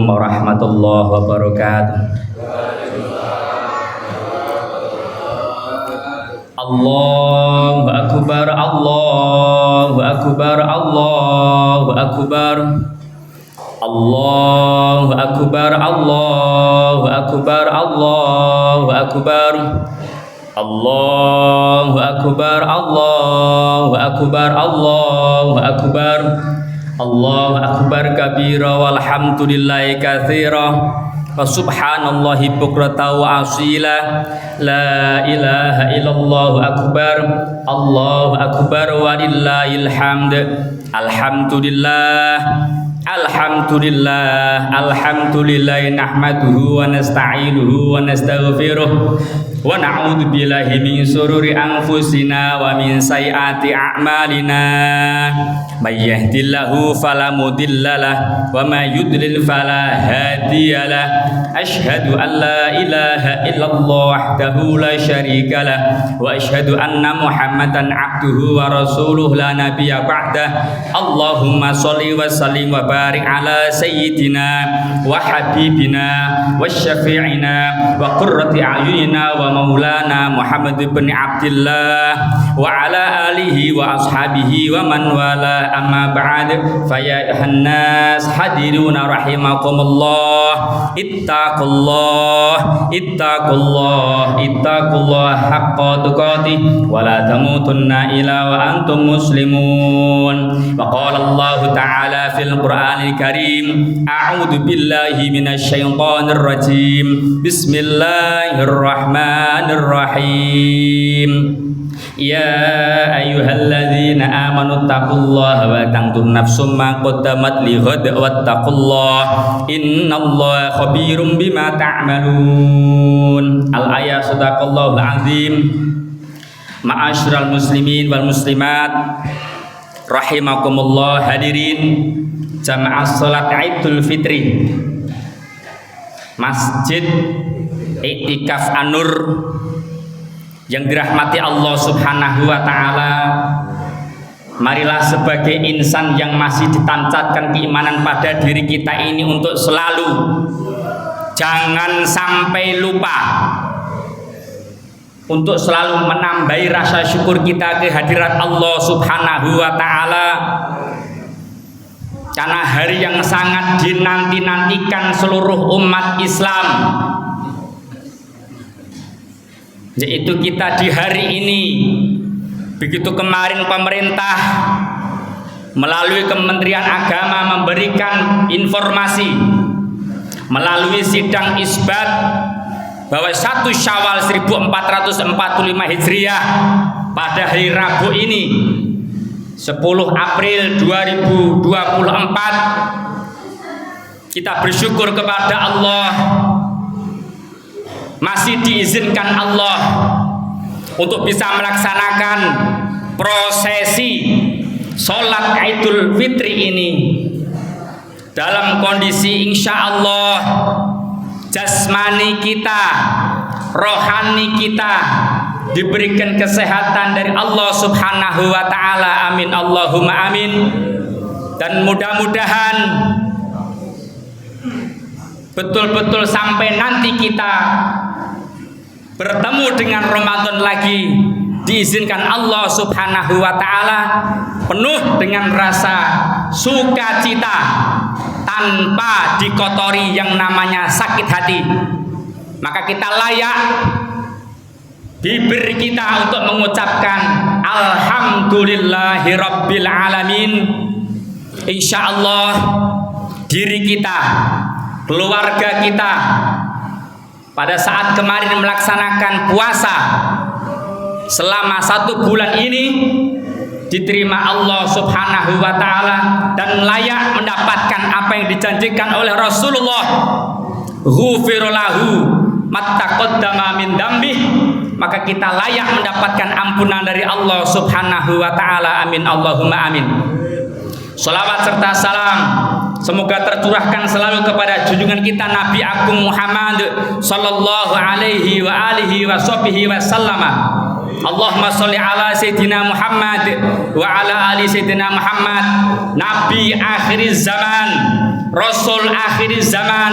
warahmatullahi wabarakatuh. Allahu akbar, Allahu akbar, Allahu akbar. Allahu akbar, Allahu akbar, Allahu akbar. Allahu akbar, Allahu akbar, Allahu akbar. Allahu akbar kabira walhamdulillahi katsira wa subhanallahi bukratan wa asila. La ilaha illallah akbar. Allahu akbar walillahil hamd. Alhamdulillah. Alhamdulillah, alhamdulillah nahmaduhu wa nasta'inuhu wa nastaghfiruh wa na'udzu billahi min sururi anfusina wa min sayyiati a'malina. May yahdihillahu fala mudhillalah wa may yudlil fala hadiyalah. Asyhadu an la ilaha illallah wahdahu la syarikalah wa asyhadu anna Muhammadan abduhu wa rasuluh la nabiyya ba'dah. Allahumma shalli wa sallim wa barik ala sayyidina wa habibina wa syafi'ina wa qurrati a'yunina wa maulana Muhammad ibn Abdillah wa ala alihi wa ashabihi wa man wala. Amma ba'd. Fa ya ayyuhannas hadiruna rahimakumullah, ittaqullah ittaqullah ittaqullah haqqa tuqatih wa la tamutunna illa wa antum muslimun. Wa qala Allah ta'ala fil Qur'anil Karim, a'udzu billahi minasy syaithanir rajim. Bismillahirrahmanirrahim. Ya ayyuhalladzina amanu taqullaha wa tanzur nafsum ma qaddamat lighad wattaqullaha innallaha khabirum bima ta'malun. Al-ayat sadaqallahul azim. Ma'asyiral muslimin wal muslimat rahimakumullah, hadirin jamaah salat Idul Fitri Masjid Iktikaf An-Nur yang dirahmati Allah Subhanahu wa taala. Marilah sebagai insan yang masih ditancapkan keimanan pada diri kita ini untuk selalu jangan sampai lupa untuk selalu menambahi rasa syukur kita kehadirat Allah Subhanahu wa taala, karena hari yang sangat dinanti-nantikan seluruh umat Islam, yaitu kita di hari ini. Begitu kemarin pemerintah melalui Kementerian Agama memberikan informasi melalui sidang isbat bahwa 1 Syawal 1445 Hijriah pada hari Rabu ini 10 April 2024 kita bersyukur kepada Allah masih diizinkan Allah untuk bisa melaksanakan prosesi sholat Idul Fitri ini dalam kondisi insya Allah jasmani kita, rohani kita diberikan kesehatan dari Allah Subhanahu wa ta'ala. Amin Allahumma amin. Dan mudah-mudahan betul-betul sampai nanti kita bertemu dengan Ramadan lagi, diizinkan Allah Subhanahu wa ta'ala penuh dengan rasa sukacita tanpa dikotori yang namanya sakit hati. Maka kita layak, bibir kita untuk mengucapkan alhamdulillahi rabbil alamin. Insya Allah diri kita, keluarga kita pada saat kemarin melaksanakan puasa selama 1 bulan ini diterima Allah Subhanahu wa ta'ala dan layak mendapatkan apa yang dijanjikan oleh Rasulullah, ghufira lahu mattaqaddama min dambih. Maka kita layak mendapatkan ampunan dari Allah Subhanahu wa ta'ala. Amin Allahumma amin. Salawat serta salam semoga tercurahkan selalu kepada junjungan kita Nabi Agung Muhammad sallallahu alaihi wa alihi wa sahbihi wasallam. Allahumma sholli ala sayyidina Muhammad wa ala ali sayyidina Muhammad, nabi akhir zaman, Rasul akhir zaman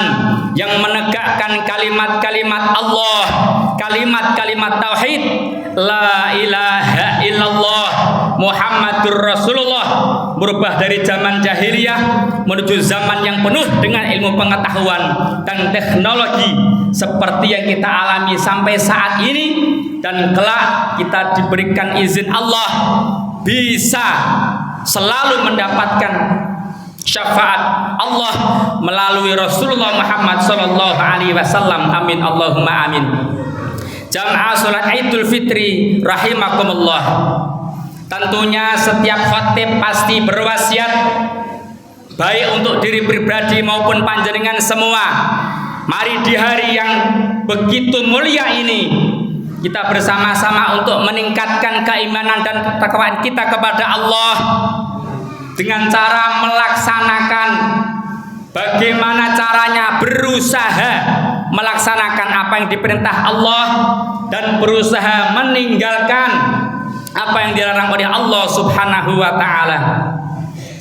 yang menegakkan kalimat-kalimat Allah, kalimat-kalimat tauhid, la ilaha illallah Muhammadur Rasulullah, berubah dari zaman jahiliyah menuju zaman yang penuh dengan ilmu pengetahuan dan teknologi seperti yang kita alami sampai saat ini, dan kelak kita diberikan izin Allah bisa selalu mendapatkan syafaat Allah melalui Rasulullah Muhammad sallallahu alaihi wasallam. Amin Allahumma amin. Jamaah salat Idul Fitri rahimakumullah. Tentunya setiap khatib pasti berwasiat baik untuk diri pribadi maupun panjenengan semua. Mari di hari yang begitu mulia ini kita bersama-sama untuk meningkatkan keimanan dan ketakwaan kita kepada Allah dengan cara melaksanakan bagaimana caranya, berusaha melaksanakan apa yang diperintah Allah dan berusaha meninggalkan apa yang dilarang oleh Allah Subhanahu wa taala.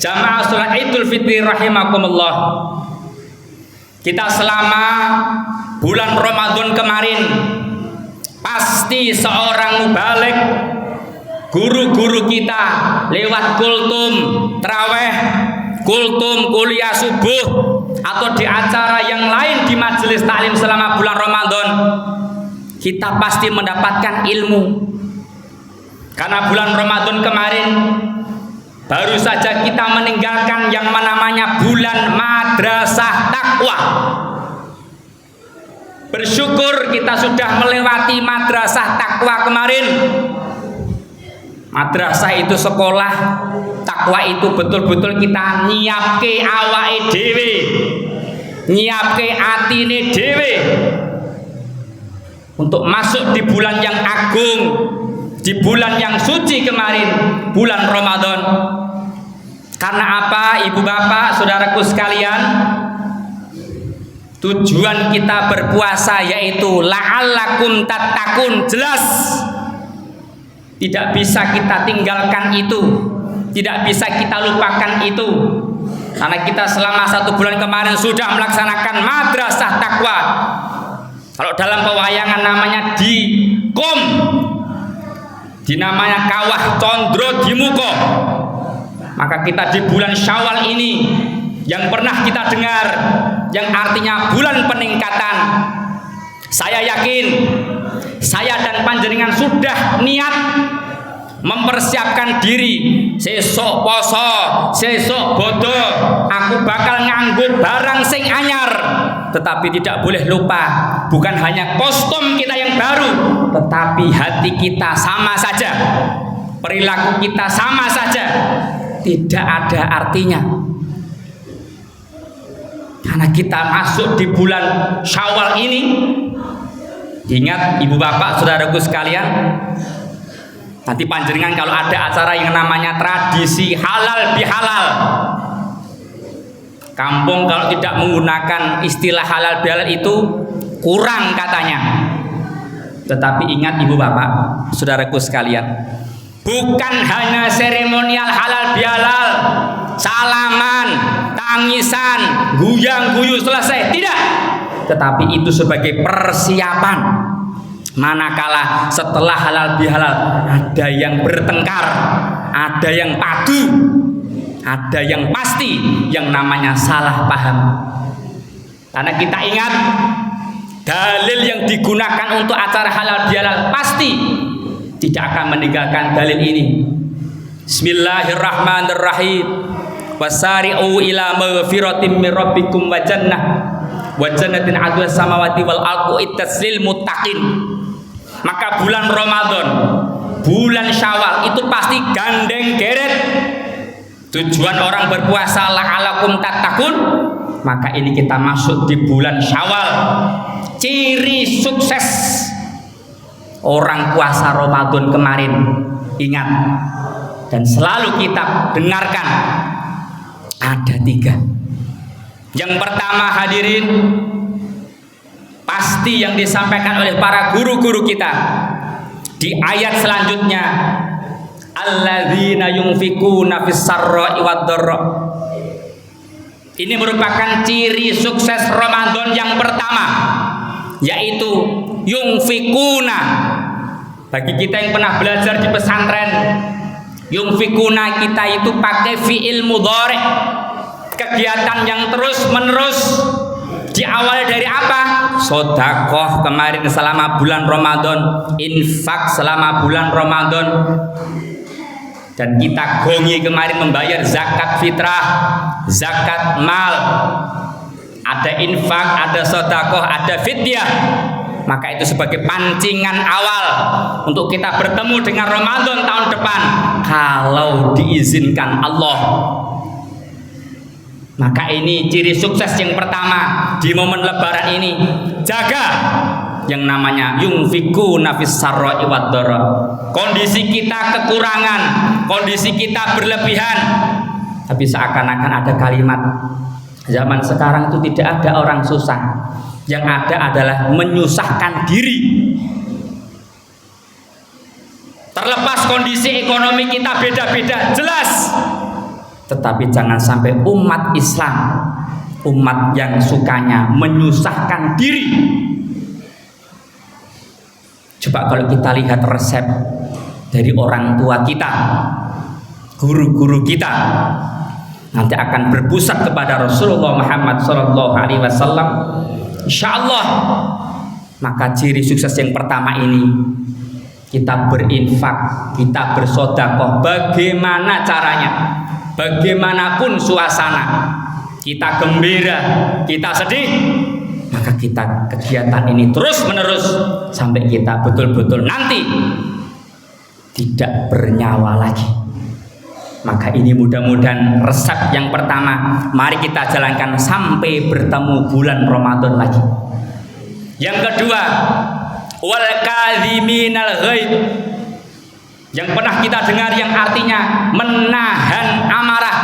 Jamaah salat Idul Fitri rahimakumullah. Kita selama bulan Ramadan kemarin pasti seorang mubalik, guru-guru kita lewat kultum traweh, kultum kuliah subuh, atau di acara yang lain di majelis taklim selama bulan Ramadan, kita pasti mendapatkan ilmu. Karena bulan Ramadan kemarin baru saja kita meninggalkan yang namanya bulan madrasah takwa. Bersyukur kita sudah melewati madrasah takwa kemarin. Madrasah itu sekolah, takwa itu betul-betul kita nyiapke awake dhewe, nyiapke atine dhewe untuk masuk di bulan yang agung, di bulan yang suci kemarin, bulan Ramadan. Karena apa, ibu bapak, saudaraku sekalian? Tujuan kita berpuasa yaitu la'allakum tattaqun. Jelas tidak bisa kita tinggalkan itu, tidak bisa kita lupakan itu. Karena kita selama 1 bulan kemarin sudah melaksanakan madrasah takwa. Kalau dalam pewayangan namanya dikom, dinamanya kawah condro dimuko. Maka kita di bulan Syawal ini yang pernah kita dengar, yang artinya bulan peningkatan, saya yakin saya dan panjenengan sudah niat mempersiapkan diri. Sesok poso, sesok bodo, aku bakal nganggo barang sing anyar. Tetapi tidak boleh lupa, bukan hanya kostum kita yang baru, tetapi hati kita sama saja, perilaku kita sama saja, tidak ada artinya. Karena kita masuk di bulan Syawal ini. Ingat ibu bapak, saudaraku sekalian, nanti panjenengan kalau ada acara yang namanya tradisi halal bihalal, kampung kalau tidak menggunakan istilah halal bihalal itu kurang katanya. Tetapi ingat ibu bapak, saudaraku sekalian, bukan hanya seremonial halal bihalal, salaman, tangisan, guyang-guyu selesai, tidak. Tetapi itu sebagai persiapan manakala setelah halal bihalal ada yang bertengkar, ada yang padu, ada yang pasti yang namanya salah paham. Karena kita ingat dalil yang digunakan untuk acara halal bihalal pasti tidak akan meninggalkan dalil ini. Bismillahirrahmanirrahim. Wasari'u ila maghfiratin min rabbikum wa jannah wa jannatin 'arduha samawati wal ardu iddat lil muttaqin. Maka bulan Ramadan, bulan Syawal itu pasti gandeng geret. Tujuan orang berpuasa la'alakum tattaqun. Maka ini kita masuk di bulan Syawal. Ciri sukses orang puasa Ramadan kemarin, ingat dan selalu kita dengarkan, ada 3. Yang pertama hadirin, pasti yang disampaikan oleh para guru-guru kita di ayat selanjutnya, alladzina yunfikuna fis sarra'i wad dharra. Ini merupakan ciri sukses Ramadan yang pertama, yaitu yungfikuna. Bagi kita yang pernah belajar di pesantren, yungfikuna kita itu pakai fi'il mudhari, kegiatan yang terus menerus. Diawali dari apa? Sodakoh kemarin selama bulan Ramadan, infak selama bulan Ramadan, dan kita gongi kemarin membayar zakat fitrah, zakat mal, ada infak, ada sodakoh, ada fidyah. Maka itu sebagai pancingan awal untuk kita bertemu dengan Ramadan tahun depan, kalau diizinkan Allah. Maka ini ciri sukses yang pertama di momen lebaran ini. Jaga yang namanya yungfikuna fis sarra'i wad dharra. Kondisi kita kekurangan, kondisi kita berlebihan, tapi seakan-akan ada kalimat zaman sekarang itu tidak ada orang susah, yang ada adalah menyusahkan diri. Terlepas kondisi ekonomi kita beda-beda, jelas, tetapi jangan sampai umat Islam, umat yang sukanya menyusahkan diri. Coba kalau kita lihat resep dari orang tua kita, guru-guru kita, nanti akan berpusat kepada Rasulullah Muhammad SAW. Insya Allah. Maka ciri sukses yang pertama ini, kita berinfak, kita bersedekah. Bagaimana caranya? Bagaimanapun suasana, kita gembira, kita sedih, maka kita kegiatan ini terus menerus sampai kita betul-betul nanti tidak bernyawa lagi. Maka ini mudah-mudahan resep yang pertama, mari kita jalankan sampai bertemu bulan Ramadan lagi. Yang kedua, wal kadhiminal ghaid, yang pernah kita dengar yang artinya menahan amarah.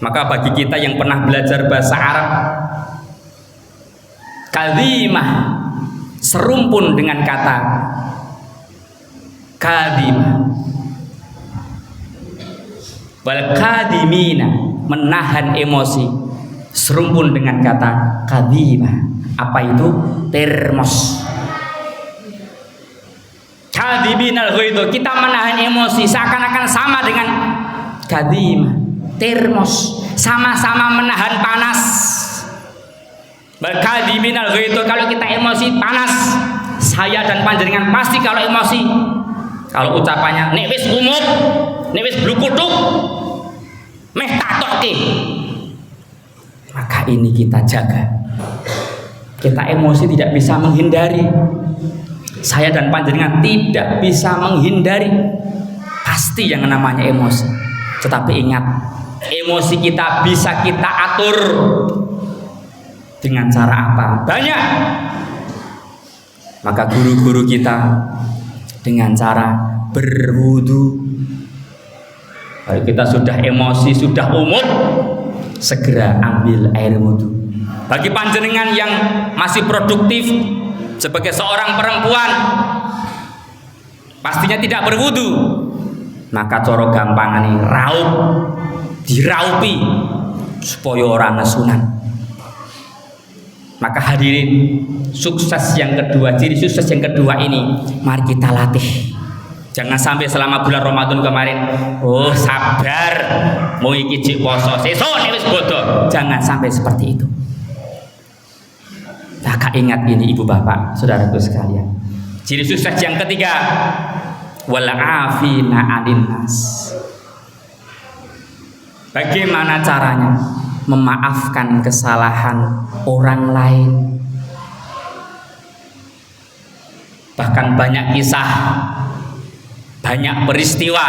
Maka bagi kita yang pernah belajar bahasa Arab, kadhimah serumpun dengan kata kadhimah. Wal kadhimina, menahan emosi, serumpun dengan kata kadhimah. Apa itu? Termos. Kadhibinal ghaidh, kita menahan emosi, seakan-akan sama dengan kadhimah, termos, sama-sama menahan panas. Kadhibinal ghaidh, kalau kita emosi panas, saya dan panjenengan pasti kalau emosi, kalau ucapannya nek wis umut, nek wis blukutuk, meh tak tokke, maka ini kita jaga. Kita emosi tidak bisa menghindari. Saya dan panjenengan tidak bisa menghindari pasti yang namanya emosi. Tetapi ingat, emosi kita bisa kita atur dengan cara apa? Banyak. Maka guru-guru kita dengan cara berwudu. Kalau kita sudah emosi, sudah umut, segera ambil air wudu. Bagi panjenengan yang masih produktif sebagai seorang perempuan, pastinya tidak berwudu, maka coro gampangan ini raup, diraupi supaya orang nesunan. Maka hadirin, sukses yang kedua, ciri sukses yang kedua ini mari kita latih. Jangan sampai selama bulan Ramadan kemarin, oh sabar, mau iki jek poso, sesuk wis bodoh. Jangan sampai seperti itu. Maka ingat ini ibu bapak, saudaraku sekalian. Ciri sukses yang ketiga, wal afina 'anil nas. Bagaimana caranya memaafkan kesalahan orang lain? Bahkan banyak kisah, banyak peristiwa,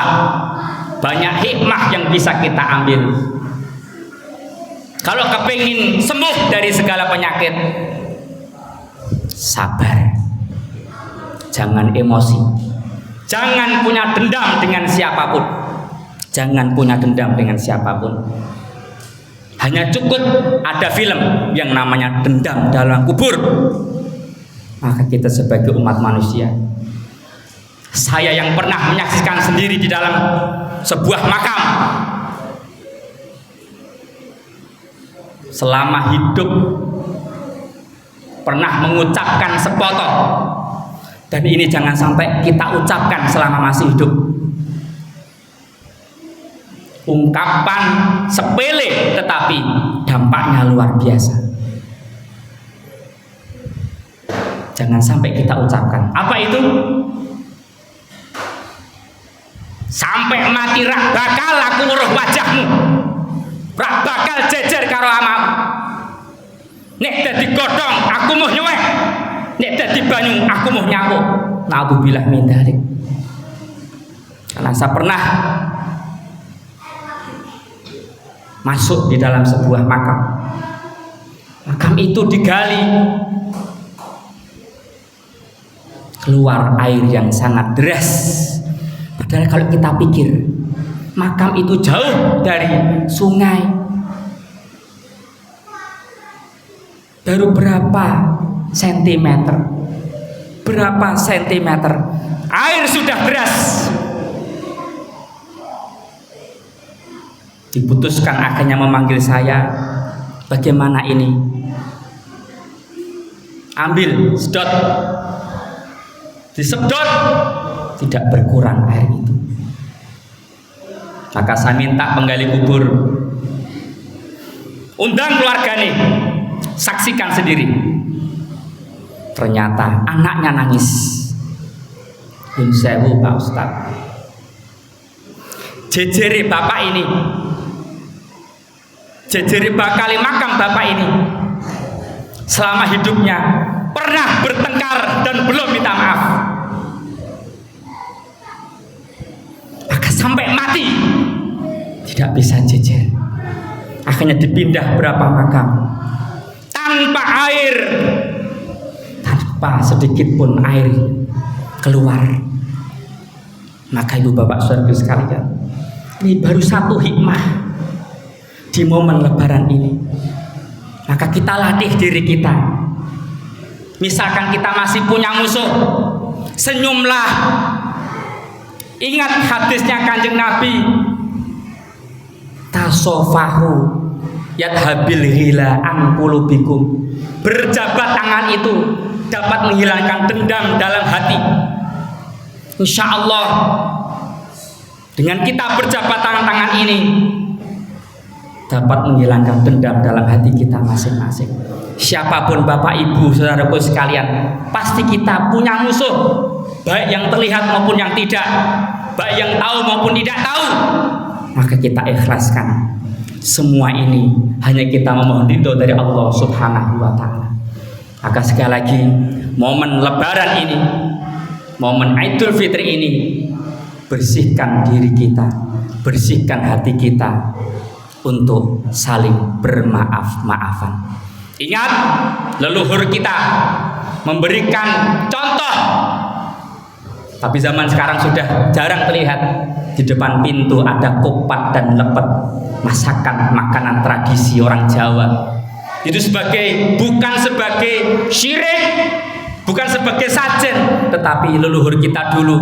banyak hikmah yang bisa kita ambil. Kalau kepingin sembuh dari segala penyakit, sabar, jangan emosi, jangan punya dendam dengan siapapun, jangan punya dendam dengan siapapun. Hanya cukup ada film yang namanya Dendam Dalam Kubur. Maka kita sebagai umat manusia, saya yang pernah menyaksikan sendiri di dalam sebuah makam, selama hidup pernah mengucapkan sepotong, dan ini jangan sampai kita ucapkan selama masih hidup. Ungkapan sepele tetapi dampaknya luar biasa. Jangan sampai kita ucapkan. Apa itu? Sampai mati rak bakal aku weruh wajahmu, rak bakal jejer karo amamu. Nek dadi godhong aku mau nyuwek, nek dadi banyu aku mau nyawuk. Naudzubillah min dzalik. Karena saya pernah masuk di dalam sebuah makam. Makam itu digali, keluar air yang sangat deras. Padahal kalau kita pikir makam itu jauh dari sungai, baru berapa sentimeter, air sudah deras. Diputuskan akhirnya memanggil saya. Bagaimana ini? Ambil, sedot, disedot, tidak berkurang air itu. Maka saya minta penggali kubur, undang keluarga nih, saksikan sendiri. Ternyata anaknya nangis. Yun sewu Pak Ustaz, jejeri bapak ini, jejeri bakal makam bapak ini selama hidupnya pernah bertengkar dan belum minta maaf. Maka sampai mati tidak bisa jejer. Akhirnya dipindah berapa makam tanpa air, tanpa sedikit pun air keluar. Maka ibu bapak saudara sekalian, ini baru satu hikmah di momen lebaran ini. Maka kita latih diri kita. Misalkan kita masih punya musuh, senyumlah. Ingat hadisnya Kanjeng Nabi, tasofahu yadhabil hila an qulubikum. Berjabat tangan itu dapat menghilangkan dendam dalam hati. Insya Allah dengan kita berjabat tangan ini dapat menghilangkan dendam dalam hati kita masing-masing. Siapapun bapak ibu saudaraku sekalian, pasti kita punya musuh, baik yang terlihat maupun yang tidak, baik yang tahu maupun tidak tahu. Maka kita ikhlaskan semua ini, hanya kita memohon ridho dari Allah Subhanahu wa Ta'ala. Maka sekali lagi, momen lebaran ini, momen Idul Fitri ini, bersihkan diri kita, bersihkan hati kita untuk saling bermaaf-maafan. Ingat, leluhur kita memberikan contoh, tapi zaman sekarang sudah jarang terlihat. Di depan pintu ada kupat dan lepet, masakan makanan tradisi orang Jawa. Itu bukan sebagai syirik, bukan sebagai sajen, tetapi leluhur kita dulu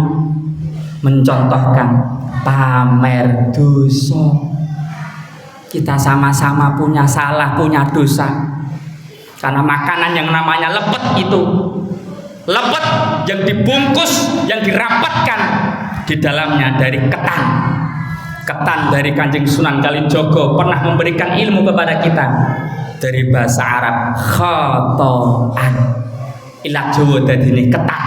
mencontohkan pamer dosa. Kita sama-sama punya salah, punya dosa. Karena makanan yang namanya lepet itu, lepet yang dibungkus, yang dirapatkan di dalamnya dari ketan. Ketan dari Kanjeng Sunan Kalijogo pernah memberikan ilmu kepada kita dari bahasa Arab, khotoan, ilat Jawa dadine ketan.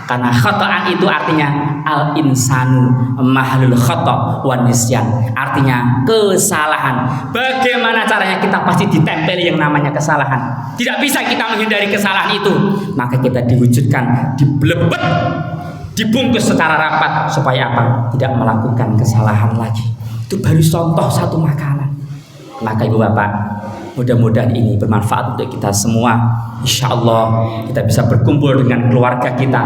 Karena khotoan itu artinya al insanu mahalul khoto wan nisyan, artinya kesalahan. Bagaimana caranya? Kita pasti ditempeli yang namanya kesalahan. Tidak bisa kita menghindari kesalahan itu. Maka kita diwujudkan, dibelebet, dibungkus secara rapat supaya apa? Tidak melakukan kesalahan lagi. Itu baru contoh satu makanan. Maka ibu bapak, mudah-mudahan ini bermanfaat untuk kita semua. Insya Allah kita bisa berkumpul dengan keluarga kita,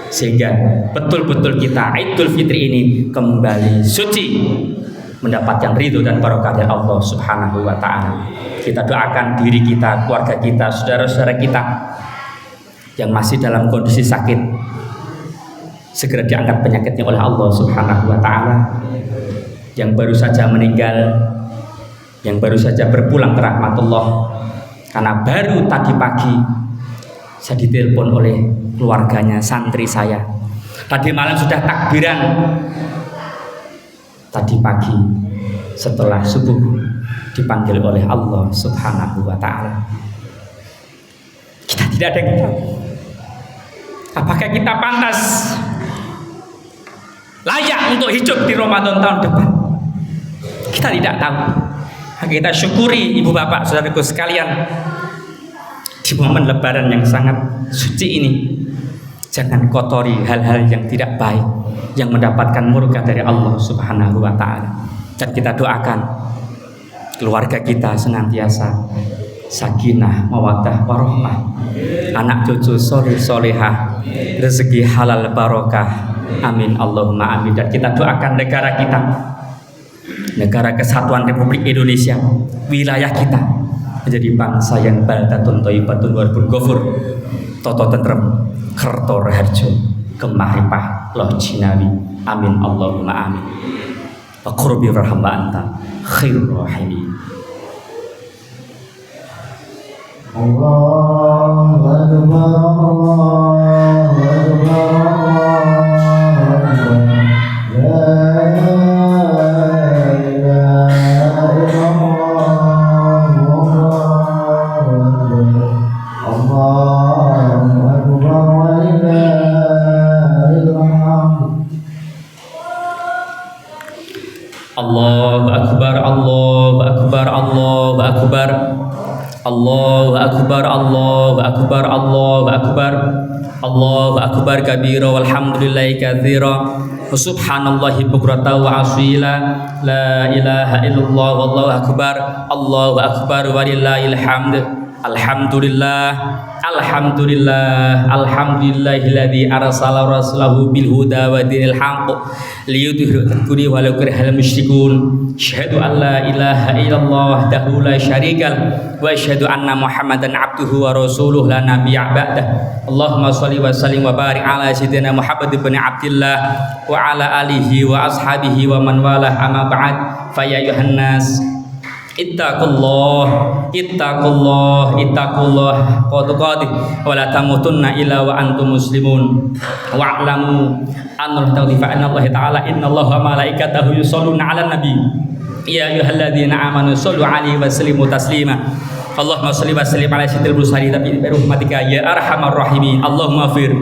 sehingga betul-betul kita Idul Fitri ini kembali suci, mendapatkan ridho dan barokah dari Allah Subhanahu wa Ta'ala. Kita doakan diri kita, keluarga kita, saudara-saudara kita yang masih dalam kondisi sakit, segera diangkat penyakitnya oleh Allah Subhanahu wa Ta'ala. Yang baru saja meninggal, yang baru saja berpulang ke rahmatullah, karena baru tadi pagi saya ditelepon oleh keluarganya santri saya. Tadi malam sudah takbiran, tadi pagi setelah subuh dipanggil oleh Allah Subhanahu wa ta'ala. Kita tidak ada yang tahu apakah kita pantas layak untuk hidup di Ramadan tahun depan. Kita tidak tahu. Kita syukuri ibu bapak saudaraku sekalian, di momen lebaran yang sangat suci ini jangan kotori hal-hal yang tidak baik yang mendapatkan murka dari Allah Subhanahu wa ta'ala. Dan kita doakan keluarga kita senantiasa sakinah, mawaddah, warahmah, anak cucu soleh solehah, rezeki halal barokah, amin Allahumma amin. Dan kita doakan negara kita, negara kesatuan Republik Indonesia, wilayah kita menjadi bangsa yang baldatun thayyibatun warbun ghafur, toto tentrem, kerto raharjo, kemaripah loh jinawi, amin Allahumma amin. Wa qurbi rahmah anta khairur rahimin. Allahu Akbar, Allahu Akbar, la ilaha illallah, Allahu Akbar, walillahil hamd. Allahu Akbar, Allahu Akbar, Allahu Akbar. Allahu Akbar, Allahu Akbar, Allahu Akbar, Allahu Akbar kabira walhamdulillahi katsira wa subhanallahi bukratan wa asila, la ilaha illallah wallahu akbar, Allahu akbar walillahil hamd. Alhamdulillah, alhamdulillah, alhamdulillahilladzi arsala rasulahu bil huda wa dinil haqq liyudhhirahu walau karihal musyrikun. Asyhadu an la ilaha illallah wahdahu la syarikalah wa asyhadu anna Muhammadan abduhu wa rasuluhu la nabiyya ba'dah. Allahumma shalli wa sallim wa barik ala sayyidina Muhammad ibn Abdillah wa ala alihi wa ashabihi wa man walah, amma ba'd. Fa ya ayuhan nas ittaqullah, ittaqullah, ittaqullah qatuqatih wa la tamutunna illa wa antum muslimun wa'lamu anna Allah ta'ala innallaha wa malaikatahu yusholluna 'alan nabi ya ayyuhalladzina amanu shollu 'alaihi wa sallimu taslima. Allahumma sholli wa sallim ala sayyidil mursalin bi rahmatika ya arhamar rahimin. Allahumma fir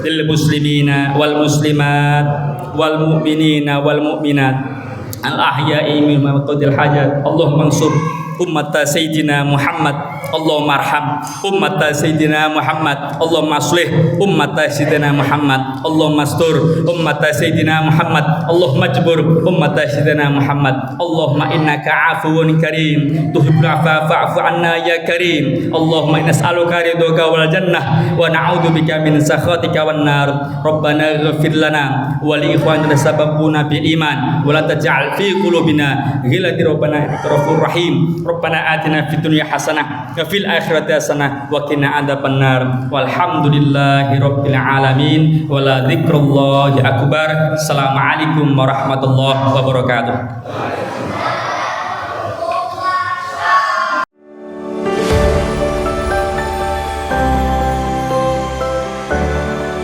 lil muslimina wal muslimat wal mu'minina wal mu'minat al-ahya'i minhum qadil hajat. Allahumma ansur ummata sayyidina Muhammad, Allahumma arham ummata sayyidina Muhammad, Allahumma aslih ummata sayyidina Muhammad, Allahumma astur ummata sayyidina Muhammad, Allahumma jbur ummata sayyidina Muhammad. Allahumma innaka afuwun karim tuhibbul afwa fa'fu anna ya karim. Allahumma nas'aluka ridhaka wal jannah wa na'udzubika min sakhatika wan nar. Rabbana ighfir lana wa li ikhwanina sabaquna bil iman wa la taj'al fi qulubina ghillan rabbana innaka ghafurur rahim. Rabbana atina fid dunya hasanah wa fil akhirati hasanah wa qina adzabannar. Walhamdulillahi rabbil alamin wa la dzikrullahi akbar. Assalamualaikum warahmatullahi wabarakatuh.